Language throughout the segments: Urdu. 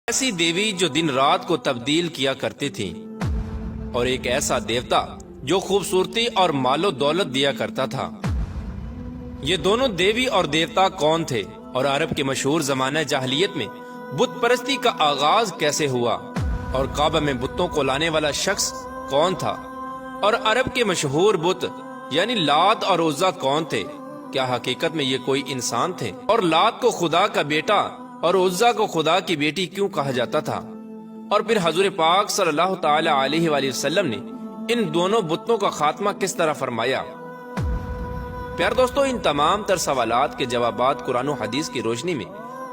ایسی دیوی جو دن رات کو تبدیل کیا کرتی تھی، اور ایک ایسا دیوتا جو خوبصورتی اور مال و دولت دیا کرتا تھا۔ یہ دونوں دیوی اور دیوتا کون تھے، اور عرب کے مشہور زمانہ جاہلیت میں بت پرستی کا آغاز کیسے ہوا، اور کعبہ میں بتوں کو لانے والا شخص کون تھا، اور عرب کے مشہور بت یعنی لات اور عزا کون تھے؟ کیا حقیقت میں یہ کوئی انسان تھے؟ اور لات کو خدا کا بیٹا اور عزا کو خدا کی بیٹی کیوں کہا جاتا تھا؟ اور پھر حضور پاک صلی اللہ تعالی علیہ وآلہ وسلم نے ان دونوں بتوں کا خاتمہ کس طرح فرمایا؟ پیار دوستو، ان تمام تر سوالات کے جوابات قرآن و حدیث کی روشنی میں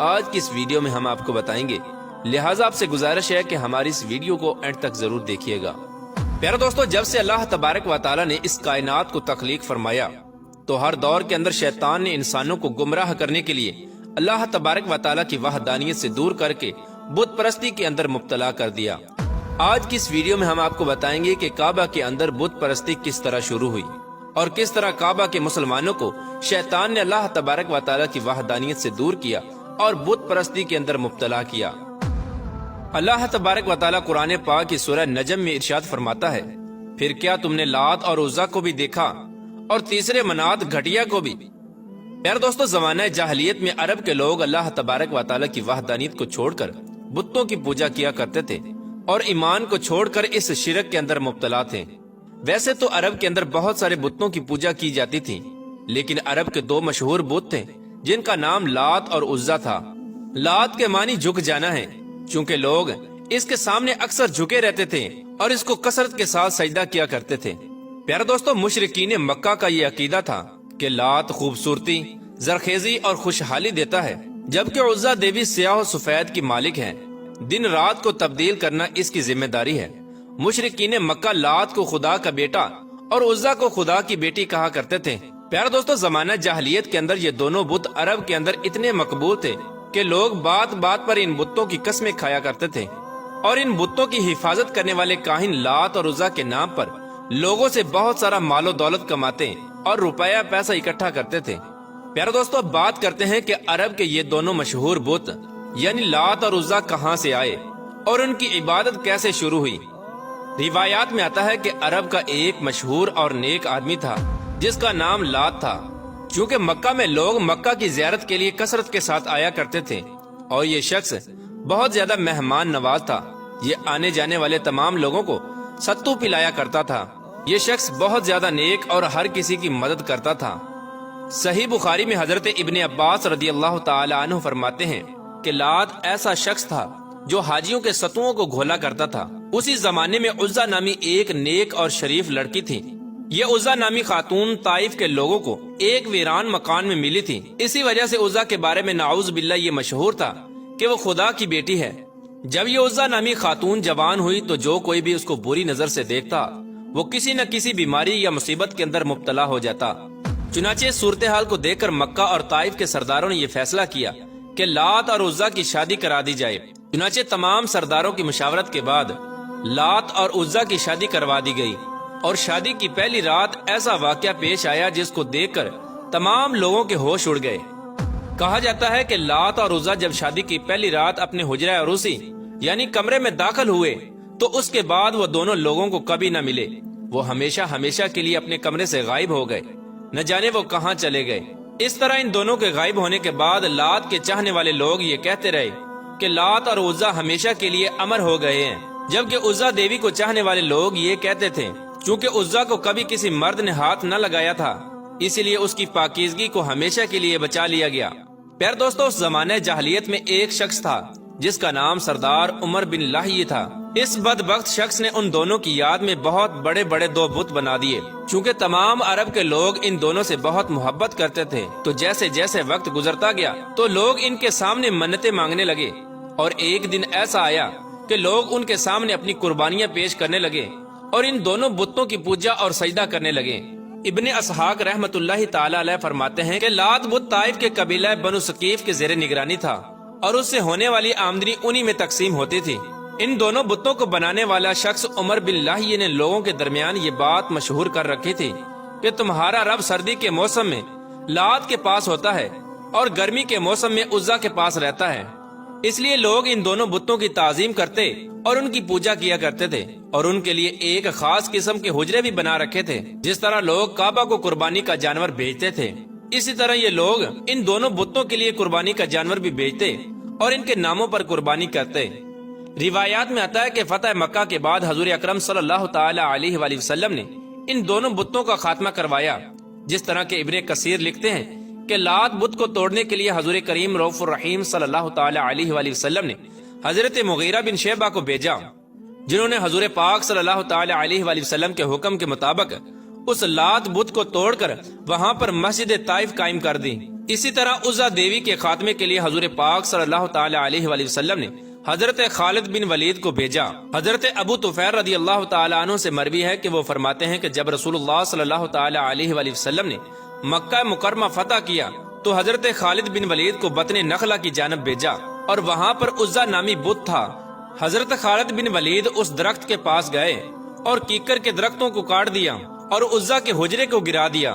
آج کی اس ویڈیو میں ہم آپ کو بتائیں گے، لہٰذا آپ سے گزارش ہے کہ ہماری اس ویڈیو کو اینڈ تک ضرور دیکھیے گا۔ پیارے دوستو، جب سے اللہ تبارک و تعالی نے اس کائنات کو تخلیق فرمایا تو ہر دور کے اندر شیطان نے انسانوں کو گمراہ کرنے کے لیے اللہ تبارک و تعالی کی وحدانیت سے دور کر کے بت پرستی کے اندر مبتلا کر دیا۔ آج کی اس ویڈیو میں ہم آپ کو بتائیں گے کہ کعبہ کے اندر بت پرستی کس طرح شروع ہوئی، اور کس طرح کعبہ کے مسلمانوں کو شیطان نے اللہ تبارک و تعالی کی وحدانیت سے دور کیا اور بت پرستی کے اندر مبتلا کیا۔ اللہ تبارک و تعالی قرآن پاک کی سورہ نجم میں ارشاد فرماتا ہے، پھر کیا تم نے لات اور عزا کو بھی دیکھا اور تیسرے منات گھٹیا کو بھی؟ پیارے دوستو، زمانہ جاہلیت میں عرب کے لوگ اللہ تبارک و تعالی کی وحدانیت کو چھوڑ کر بتوں کی پوجا کیا کرتے تھے اور ایمان کو چھوڑ کر اس شرک کے اندر مبتلا تھے۔ ویسے تو عرب کے اندر بہت سارے بتوں کی پوجا کی جاتی تھی، لیکن عرب کے دو مشہور بت تھے جن کا نام لات اور عزا تھا۔ لات کے معنی جھک جانا ہے، چونکہ لوگ اس کے سامنے اکثر جھکے رہتے تھے اور اس کو کثرت کے ساتھ سجدہ کیا کرتے تھے۔ پیارے دوستو، مشرکین مکہ کا یہ عقیدہ تھا کہ لات خوبصورتی، زرخیزی اور خوشحالی دیتا ہے، جبکہ عزا دیوی سیاہ و سفید کی مالک ہے، دن رات کو تبدیل کرنا اس کی ذمہ داری ہے۔ مشرکین مکہ لات کو خدا کا بیٹا اور عزا کو خدا کی بیٹی کہا کرتے تھے۔ پیارے دوستو، زمانہ جاہلیت کے اندر یہ دونوں بت عرب کے اندر اتنے مقبول تھے کہ لوگ بات بات پر ان بتوں کی قسمیں کھایا کرتے تھے، اور ان بتوں کی حفاظت کرنے والے کاہن لات اور عزا کے نام پر لوگوں سے بہت سارا مال و دولت کماتے اور روپیہ پیسہ اکٹھا کرتے تھے۔ پیارے دوستو، اب بات کرتے ہیں کہ عرب کے یہ دونوں مشہور بت یعنی لات اور عزا کہاں سے آئے اور ان کی عبادت کیسے شروع ہوئی۔ روایات میں آتا ہے کہ عرب کا ایک مشہور اور نیک آدمی تھا جس کا نام لات تھا۔ چونکہ مکہ میں لوگ مکہ کی زیارت کے لیے کثرت کے ساتھ آیا کرتے تھے، اور یہ شخص بہت زیادہ مہمان نواز تھا۔ یہ آنے جانے والے تمام لوگوں کو ستو پلایا کرتا تھا۔ یہ شخص بہت زیادہ نیک اور ہر کسی کی مدد کرتا تھا۔ صحیح بخاری میں حضرت ابن عباس رضی اللہ تعالی عنہ فرماتے ہیں کہ لات ایسا شخص تھا جو حاجیوں کے ستوؤں کو گھولا کرتا تھا۔ اسی زمانے میں عزا نامی ایک نیک اور شریف لڑکی تھی۔ یہ عزا نامی خاتون طائف کے لوگوں کو ایک ویران مکان میں ملی تھی۔ اسی وجہ سے عزا کے بارے میں نعوذ باللہ یہ مشہور تھا کہ وہ خدا کی بیٹی ہے۔ جب یہ عزا نامی خاتون جوان ہوئی تو جو کوئی بھی اس کو بری نظر سے دیکھتا وہ کسی نہ کسی بیماری یا مصیبت کے اندر مبتلا ہو جاتا۔ چنانچہ اس صورتحال کو دیکھ کر مکہ اور طائف کے سرداروں نے یہ فیصلہ کیا کہ لات اور عزا کی شادی کرا دی جائے۔ چنانچہ تمام سرداروں کی مشاورت کے بعد لات اور عزا کی شادی کروا دی گئی، اور شادی کی پہلی رات ایسا واقعہ پیش آیا جس کو دیکھ کر تمام لوگوں کے ہوش اڑ گئے۔ کہا جاتا ہے کہ لات اور عزا جب شادی کی پہلی رات اپنے حجرہ عروسی یعنی کمرے میں داخل ہوئے تو اس کے بعد وہ دونوں لوگوں کو کبھی نہ ملے۔ وہ ہمیشہ ہمیشہ کے لیے اپنے کمرے سے غائب ہو گئے، نہ جانے وہ کہاں چلے گئے۔ اس طرح ان دونوں کے غائب ہونے کے بعد لات کے چاہنے والے لوگ یہ کہتے رہے کہ لات اور عزا ہمیشہ کے لیے امر ہو گئے ہیں، جبکہ عزا دیوی کو چاہنے والے لوگ یہ کہتے تھے چونکہ عزا کو کبھی کسی مرد نے ہاتھ نہ لگایا تھا، اسی لیے اس کی پاکیزگی کو ہمیشہ کے لیے بچا لیا گیا۔ پیارے دوستو، اس زمانہ جاہلیت میں ایک شخص تھا جس کا نام سردار عمر بن لاہی تھا۔ اس بدبخت شخص نے ان دونوں کی یاد میں بہت بڑے بڑے دو بت بنا دیے۔ چونکہ تمام عرب کے لوگ ان دونوں سے بہت محبت کرتے تھے، تو جیسے جیسے وقت گزرتا گیا تو لوگ ان کے سامنے منتیں مانگنے لگے، اور ایک دن ایسا آیا کہ لوگ ان کے سامنے اپنی قربانیاں پیش کرنے لگے اور ان دونوں بتوں کی پوجا اور سجدہ کرنے لگے۔ ابن اسحاق رحمت اللہ تعالی علیہ فرماتے ہیں کہ لات بت طائف کے قبیلہ بنو ثقیف کے زیر نگرانی تھا، اور اس سے ہونے والی آمدنی انہی میں تقسیم ہوتی تھی۔ ان دونوں بتوں کو بنانے والا شخص عمر بن لاہیہ نے لوگوں کے درمیان یہ بات مشہور کر رکھی تھی کہ تمہارا رب سردی کے موسم میں لات کے پاس ہوتا ہے اور گرمی کے موسم میں عزا کے پاس رہتا ہے۔ اس لیے لوگ ان دونوں بتوں کی تعظیم کرتے اور ان کی پوجا کیا کرتے تھے، اور ان کے لیے ایک خاص قسم کے حجرے بھی بنا رکھے تھے۔ جس طرح لوگ کعبہ کو قربانی کا جانور بیچتے تھے، اسی طرح یہ لوگ ان دونوں بتوں کے لیے قربانی کا جانور بھی بیچتے اور ان کے ناموں پر قربانی کرتے۔ روایات میں آتا ہے کہ فتح مکہ کے بعد حضور اکرم صلی اللہ تعالی علیہ وآلہ وسلم نے ان دونوں بتوں کا خاتمہ کروایا۔ جس طرح کے ابن کثیر لکھتے ہیں کہ لات بت کو توڑنے کے لیے حضور کریم رؤوف الرحیم صلی اللہ تعالی علیہ وآلہ وسلم نے حضرت مغیرہ بن شیبہ کو بھیجا، جنہوں نے حضور پاک صلی اللہ تعالی علیہ وآلہ وسلم کے حکم کے مطابق اس لات بت کو توڑ کر وہاں پر مسجد طائف قائم کر دی۔ اسی طرح عزا دیوی کے خاتمے کے لیے حضور پاک صلی اللہ تعالی علیہ وآلہ وسلم نے حضرت خالد بن ولید کو بھیجا۔ حضرت ابو طفیل رضی اللہ تعالی عنہ سے مروی ہے کہ وہ فرماتے ہیں کہ جب رسول اللہ صلی اللہ تعالی علیہ وآلہ وسلم نے مکہ مکرمہ فتح کیا تو حضرت خالد بن ولید کو بطن نخلہ کی جانب بھیجا، اور وہاں پر عزا نامی بت تھا۔ حضرت خالد بن ولید اس درخت کے پاس گئے اور کیکر کے درختوں کو کاٹ دیا اور عزا کے حجرے کو گرا دیا،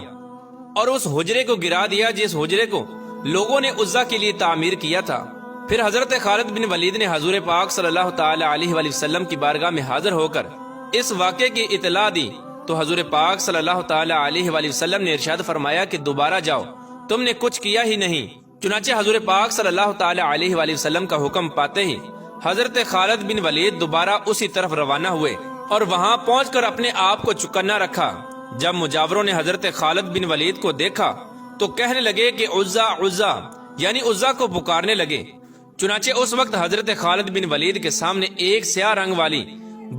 اور اس حجرے کو گرا دیا جس حجرے کو لوگوں نے عزا کے لیے تعمیر کیا تھا۔ پھر حضرت خالد بن ولید نے حضور پاک صلی اللہ تعالی علیہ وآلہ وسلم کی بارگاہ میں حاضر ہو کر اس واقعے کی اطلاع دی، تو حضور پاک صلی اللہ تعالی علیہ وآلہ وسلم نے ارشاد فرمایا کہ دوبارہ جاؤ، تم نے کچھ کیا ہی نہیں۔ چنانچہ حضور پاک صلی اللہ تعالی علیہ وآلہ وسلم کا حکم پاتے ہی حضرت خالد بن ولید دوبارہ اسی طرف روانہ ہوئے اور وہاں پہنچ کر اپنے آپ کو چکنا رکھا۔ جب مجاوروں نے حضرت خالد بن ولید کو دیکھا تو کہنے لگے کہ عزا عزا، یعنی عزا کو پکارنے لگے۔ چنانچہ اس وقت حضرت خالد بن ولید کے سامنے ایک سیاہ رنگ والی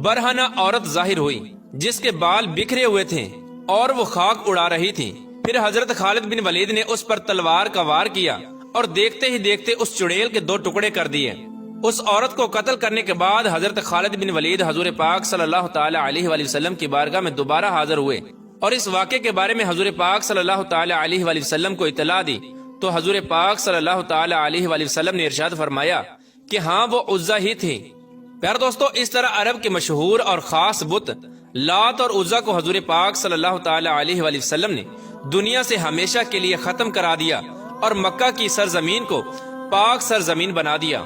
برہنہ عورت ظاہر ہوئی، جس کے بال بکھرے ہوئے تھے اور وہ خاک اڑا رہی تھی۔ پھر حضرت خالد بن ولید نے اس پر تلوار کا وار کیا اور دیکھتے ہی دیکھتے اس چڑیل کے 2 ٹکڑے کر دیے۔ اس عورت کو قتل کرنے کے بعد حضرت خالد بن ولید حضور پاک صلی اللہ تعالی علیہ وآلہ وسلم کی بارگاہ میں دوبارہ حاضر ہوئے اور اس واقعے کے بارے میں حضور پاک صلی اللہ تعالی علیہ وآلہ وسلم کو اطلاع دی، تو حضور پاک صلی اللہ تعالی علیہ وآلہ وسلم نے ارشاد فرمایا کہ ہاں وہ عزا ہی تھی۔ پیارے دوستو، اس طرح عرب کے مشہور اور خاص بت لات اور عزا کو حضور پاک صلی اللہ تعالی علیہ وآلہ وسلم نے دنیا سے ہمیشہ کے لیے ختم کرا دیا اور مکہ کی سرزمین کو پاک سرزمین بنا دیا،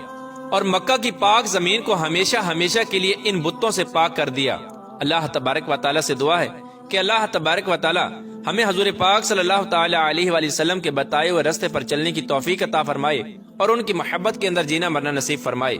اور مکہ کی پاک زمین کو ہمیشہ ہمیشہ کے لیے ان بتوں سے پاک کر دیا۔ اللہ تبارک و تعالی سے دعا ہے کہ اللہ تبارک و تعالی ہمیں حضور پاک صلی اللہ تعالی علیہ وآلہ وسلم کے بتائے ہوئے راستے پر چلنے کی توفیق عطا فرمائے اور ان کی محبت کے اندر جینا مرنا نصیب فرمائے۔